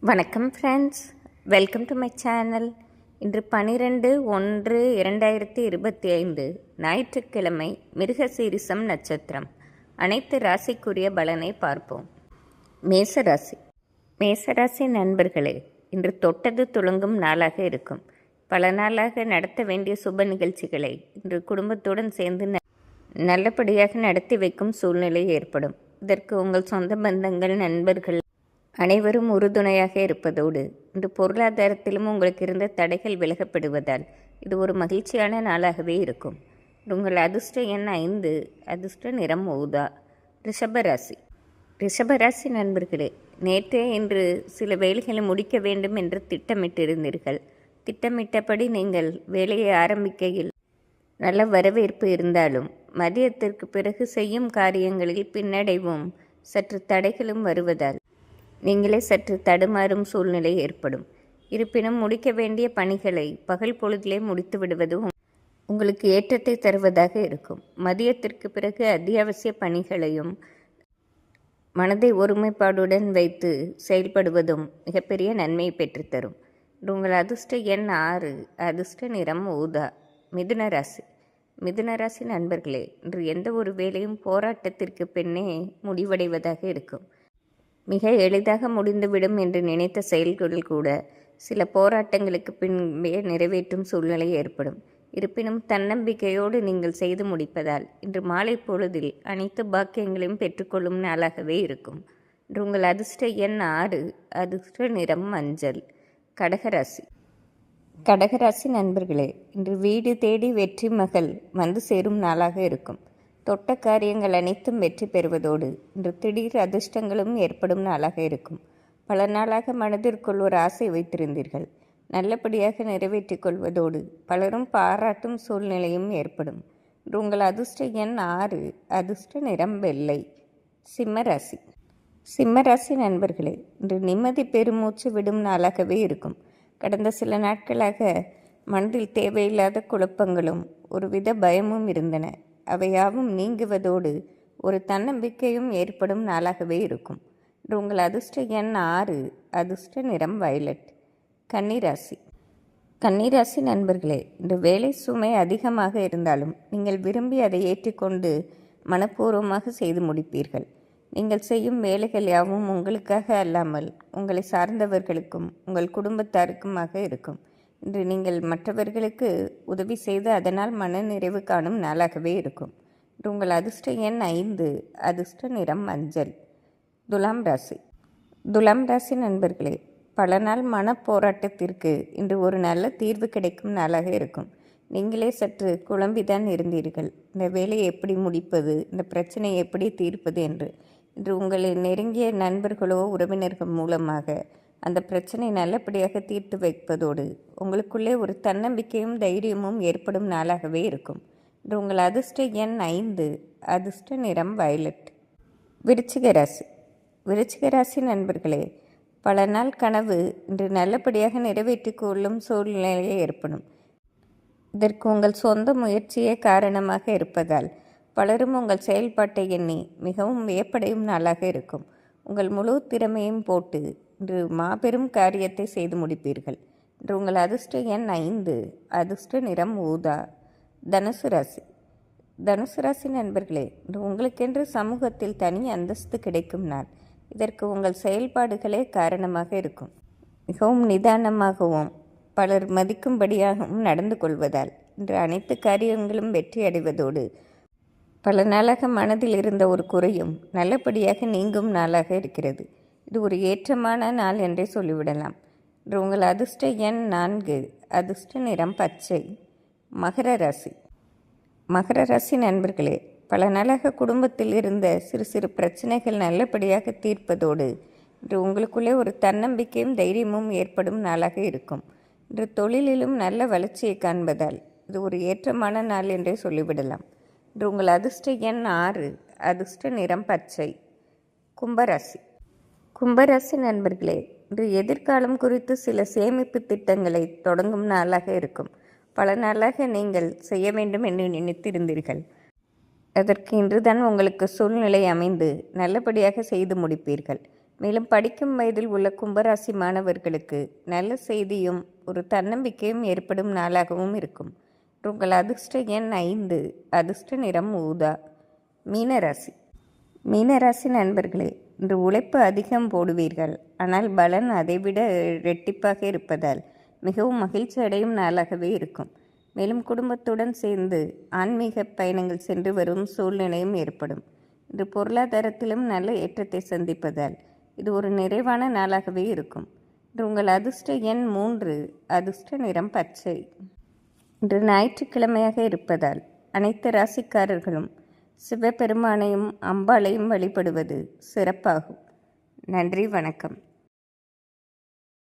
வணக்கம் friends, welcome to my channel. இன்று 12/1/2025 ஞாயிற்றுக்கிழமை, மிருகசீரிஷம் நட்சத்திரம். அனைத்து ராசிக்குரிய பலனை பார்ப்போம். மேசராசி. மேசராசி நண்பர்களே, இன்று தொட்டது துளங்கும் நாளாக இருக்கும். பல நாளாக நடத்த வேண்டிய சுப நிகழ்ச்சிகளை இன்று குடும்பத்துடன் சேர்ந்து நல்லபடியாக நடத்தி வைக்கும் சூழ்நிலை ஏற்படும். இதற்கு உங்கள் சொந்த பந்தங்கள், நண்பர்கள் அனைவரும் உறுதுணையாக இருப்பதோடு இன்று பொருளாதாரத்திலும் உங்களுக்கு இருந்த தடைகள் விலகப்படுவதால் இது ஒரு மகிழ்ச்சியான நாளாகவே இருக்கும். உங்கள் அதிர்ஷ்ட எண் 5, அதிர்ஷ்ட நிறம் ஊதா. ரிஷபராசி. ரிஷபராசி நண்பர்களே, நேற்றே இன்று சில வேலைகளை முடிக்க வேண்டும் என்று திட்டமிட்டிருந்தீர்கள். திட்டமிட்டபடி நீங்கள் வேலையை ஆரம்பிக்கையில் நல்ல வரவேற்பு இருந்தாலும் மதியத்திற்கு பிறகு செய்யும் காரியங்களில் பின்னடைவும் சற்று தடைகளும் வருவதால் நீங்களே சற்று தடுமாறும் சூழ்நிலை ஏற்படும். இருப்பினும் முடிக்க வேண்டிய பணிகளை பகல் பொழுதிலே முடித்து விடுவதும் உங்களுக்கு ஏற்றத்தை தருவதாக இருக்கும். மதியத்திற்கு பிறகு அத்தியாவசிய பணிகளையும் மனதை ஒருமைப்பாடுடன் வைத்து செயல்படுவதும் மிகப்பெரிய நன்மையை பெற்றுத்தரும். உங்கள் அதிர்ஷ்ட எண் 6, அதிர்ஷ்ட நிறம் ஊதா. மிதுன ராசி. மிதுன ராசி நண்பர்களே, இன்று எந்த ஒரு வேலையும் போராட்டத்திற்கு பின்னே முடிவடைவதாக இருக்கும். மிக எளிதாக முடிந்துவிடும் என்று நினைத்த செயல்கள் கூட சில போராட்டங்களுக்கு பின்பே நிறைவேற்றும் சூழ்நிலை ஏற்படும். இருப்பினும் தன்னம்பிக்கையோடு நீங்கள் செய்து முடிப்பதால் இன்று மாலை பொழுதில் அனைத்து பாக்கியங்களையும் பெற்றுக்கொள்ளும் நாளாகவே இருக்கும். இன்று உங்கள் அதிர்ஷ்ட எண் 6, அதிர்ஷ்ட நிறம் மஞ்சள். கடகராசி. கடகராசி நண்பர்களே, இன்று வீடு தேடி வெற்றி மகள் வந்து சேரும் நாளாக இருக்கும். தொட்ட காரியங்கள் அனைத்தும் வெற்றி பெறுவதோடு இன்று திடீர் அதிர்ஷ்டங்களும் ஏற்படும் நாளாக இருக்கும். பல நாளாக மனதிற்குள் ஒரு ஆசை வைத்திருந்தீர்கள். நல்லபடியாக நிறைவேற்றிக் கொள்வதோடு பலரும் பாராட்டும் சூழ்நிலையும் ஏற்படும். உங்கள் அதிர்ஷ்ட எண் 6, அதிர்ஷ்ட நிறம் வெள்ளை. சிம்மராசி. சிம்மராசி நண்பர்களே, இன்று நிம்மதி பெருமூச்சு விடும் நாளாகவே இருக்கும். கடந்த சில நாட்களாக மனதில் தேவையில்லாத குழப்பங்களும் ஒருவித பயமும் இருந்தன. அவையாவும் நீங்குவதோடு ஒரு தன்னம்பிக்கையும் ஏற்படும் நாளாகவே இருக்கும். உங்கள் அதிர்ஷ்ட எண் 6, அதிர்ஷ்ட நிறம் வயலட். கன்னிராசி. கன்னிராசி நண்பர்களே, இன்று வேலை சுமை அதிகமாக இருந்தாலும் நீங்கள் விரும்பி அதை ஏற்றிக்கொண்டு மனப்பூர்வமாக செய்து முடிப்பீர்கள். நீங்கள் செய்யும் வேலைகள் யாவும் உங்களுக்காக அல்லாமல் உங்களை சார்ந்தவர்களுக்கும் உங்கள் குடும்பத்தாருக்குமாக இருக்கும். இன்று நீங்கள் மற்றவர்களுக்கு உதவி செய்து அதனால் மன நிறைவு காணும் நாளாகவே இருக்கும். உங்கள் அதிர்ஷ்ட எண் 5, அதிர்ஷ்ட நிறம் மஞ்சள். துலாம் ராசி. துலாம் ராசி நண்பர்களே, பல நாள் மன போராட்டத்திற்கு இன்று ஒரு நல்ல தீர்வு கிடைக்கும் நாளாக இருக்கும். நீங்களே சற்று குழம்பிதான் இருந்தீர்கள். இந்த வேலையை எப்படி முடிப்பது, இந்த பிரச்சனையை எப்படி தீர்ப்பது என்று. இன்று உங்களை நெருங்கிய நண்பர்களோ உறவினர்கள் மூலமாக அந்த பிரச்சனை நல்லபடியாக தீர்த்து வைப்பதோடு உங்களுக்குள்ளே ஒரு தன்னம்பிக்கையும் தைரியமும் ஏற்படும் நாளாகவே இருக்கும். இன்று உங்கள் அதிர்ஷ்ட எண் 5, அதிர்ஷ்ட நிறம் வயலட். விருச்சிக ராசி. விருச்சிக ராசி நண்பர்களே, பல நாள் கனவு இன்று நல்லபடியாக நிறைவேற்றி கொள்ளும் சூழ்நிலையே ஏற்படும். இதற்கு உங்கள் சொந்த முயற்சியே காரணமாக இருப்பதால் பலரும் உங்கள் செயல்பாட்டை எண்ணி மிகவும் வியப்படையும் நாளாக இருக்கும். உங்கள் முழு திறமையும் போட்டு இன்று மாபெரும் காரியத்தை செய்து முடிப்பீர்கள். இன்று உங்கள் அதிர்ஷ்ட எண் 5, அதிர்ஷ்ட நிறம் ஊதா. தனுசு ராசி. தனுசு ராசி நண்பர்களே, இன்று உங்களுக்கென்று சமூகத்தில் தனி அந்தஸ்து கிடைக்கும் நாள். இதற்கு உங்கள் செயல்பாடுகளே காரணமாக இருக்கும். மிகவும் நிதானமாகவும் பலர் மதிக்கும்படியாகவும் நடந்து கொள்வதால் இன்று அனைத்து காரியங்களும் வெற்றி அடைவதோடு பல நாளாக மனதில் இருந்த ஒரு குறையும் நல்லபடியாக நீங்கும் நாளாக இருக்கிறது. இது ஒரு ஏற்றமான நாள் என்றே சொல்லிவிடலாம். இன்று உங்கள் அதிர்ஷ்ட எண் 4, அதிர்ஷ்ட நிறம் பச்சை. மகர ராசி. மகர ராசி நண்பர்களே, பல நாளாக குடும்பத்தில் இருந்த சிறு சிறு பிரச்சனைகள் நல்லபடியாக தீர்ப்பதோடு இன்று உங்களுக்குள்ளே ஒரு தன்னம்பிக்கையும் தைரியமும் ஏற்படும் நாளாக இருக்கும். இன்று தொழிலிலும் நல்ல வளர்ச்சியை காண்பதால் இது ஒரு ஏற்றமான நாள் என்றே சொல்லிவிடலாம். இன்று உங்கள் அதிர்ஷ்ட எண் 6, அதிர்ஷ்ட நிறம் பச்சை. கும்பராசி. கும்பராசி நண்பர்களே, இன்று எதிர்காலம் குறித்து சில சேமிப்பு திட்டங்களை தொடங்கும் நாளாக இருக்கும். பல நாளாக நீங்கள் செய்ய வேண்டும் என்று நினைத்திருந்தீர்கள். அதற்கு இன்றுதான் உங்களுக்கு சூழ்நிலை அமைந்து நல்லபடியாக செய்து முடிப்பீர்கள். மேலும் படிக்கும் வயதில் உள்ள கும்பராசி மாணவர்களுக்கு நல்ல செய்தியும் ஒரு தன்னம்பிக்கையும் ஏற்படும் நாளாகவும் இருக்கும். உங்கள் அதிர்ஷ்ட எண் 5, அதிர்ஷ்ட நிறம் ஊதா. மீனராசி நண்பர்களே, இன்று உழைப்பு அதிகம் போடுவீர்கள். ஆனால் பலன் அதைவிட இரட்டிப்பாக இருப்பதால் மிகவும் மகிழ்ச்சி அடையும் நாளாகவே இருக்கும். மேலும் குடும்பத்துடன் சேர்ந்து ஆன்மீக பயணங்கள் சென்று வரும் சூழ்நிலையும் ஏற்படும். இன்று பொருளாதாரத்திலும் நல்ல ஏற்றத்தை சந்திப்பதால் இது ஒரு நிறைவான நாளாகவே இருக்கும். இன்று உங்கள் அதிர்ஷ்ட எண் 3, அதிர்ஷ்ட நிறம் பச்சை. இன்று ஞாயிற்றுக்கிழமையாக இருப்பதால் அனைத்து ராசிக்காரர்களும் சிவபெருமானையும் அம்பாளையும் வழிபடுவது சிறப்பாகும். நன்றி, வணக்கம்.